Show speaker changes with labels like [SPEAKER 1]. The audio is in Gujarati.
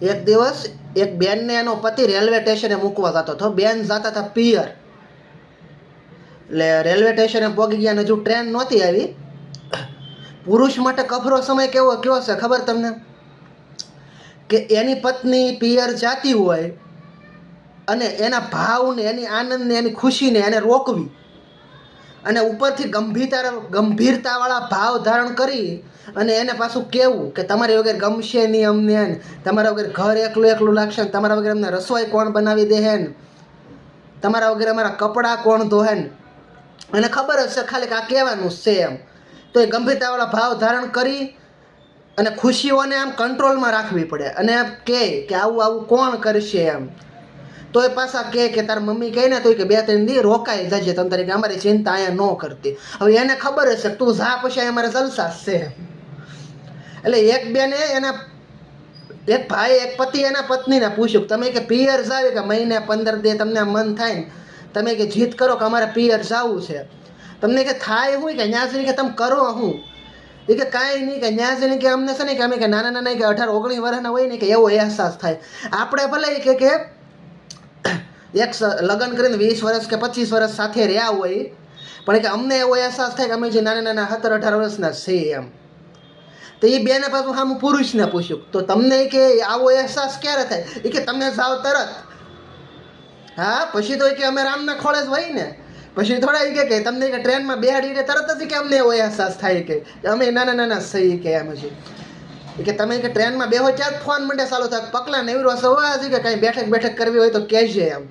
[SPEAKER 1] એક દિવસ એક બેનને એનો પતિ રેલવે સ્ટેશને મૂકવા જતો હતો. બેન જતા હતા પિયર. એટલે રેલવે સ્ટેશને પહોંચી ગયા ને હજુ ટ્રેન નહોતી આવી. પુરુષ માટે કફરો સમય કયો છે ખબર તમને? કે એની પત્ની પિયર જાતી હોય અને એના ભાવને, એની આનંદને, એની ખુશીને એને રોકવી, અને ઉપરથી ગંભીરતાવાળા ભાવ ધારણ કરી અને એને પાછું કહેવું કે તમારી વગર ગમશે નહીં અમને, તમારા વગર ઘર એકલું એકલું લાગશે ને, તમારા વગર અમને રસોઈ કોણ બનાવી દે ને, તમારા વગર અમારા કપડાં કોણ ધોહે ને. એને ખબર જ છે ખાલી કે આ કહેવાનું છે એમ. તો એ ગંભીરતાવાળા ભાવ ધારણ કરી અને ખુશીઓને આમ કંટ્રોલમાં રાખવી પડે અને કહે કે આવું આવું કોણ કરશે એમ. તો એ પાછા કહે કે તાર મમ્મી કહે ને તો કે 2-3 દી રોકાઈ જજે તમ તરીકે, અમારી ચિંતા અહીંયા ન કરતી. હવે એને ખબર હશે તું જા પછી અમારે જલસા છે. એટલે એક બેને એના એક ભાઈ એક પતિ એના પત્નીને પૂછ્યું તમે કે પિયર જાવે કે મહિને 15 દી તમને મન થાય ને તમે કે જીત કરો કે અમારે પિયર જવું છે. તમને કે થાય હું કે ન્યા સુધી કે તમે કરો હું? એ કે કાંઈ નહીં કે ન્યા જઈને કે અમને છે ને કે અમે કે નાના નાના કે 18-19 વર્ષના હોય ને કે એવો અહેસાસ થાય. આપણે ભલે કે એક લગ્ન કરીને 20 વર્ષ કે 25 વર્ષ સાથે રહ્યા હોય, પણ કે અમને એવો અહેસાસ થાય કે અમે જે નાના નાના 17-18 વર્ષના છીએ એમ. તો એ બેને પાછું સામું પુરુષને પૂછ્યું તો તમને કે આવો અહેસાસ ક્યારે થાય? એ કે તમે જાઓ તરત. હા પછી તો કે અમે રામના ખોળે જ હોય ને, પછી થોડા એ કે તમને કે ટ્રેનમાં બેહાડીને તરત જ કે અમને એવો અહેસાસ થાય કે અમે નાના નાના સહી કે એમ છે કે તમે કે ટ્રેનમાં બેહો ત્યાં જ ફોન મંડે ચાલુ થાય, પકલા નેવરો સવા કે કાંઈ બેઠક કરવી હોય તો કહેજે એમ.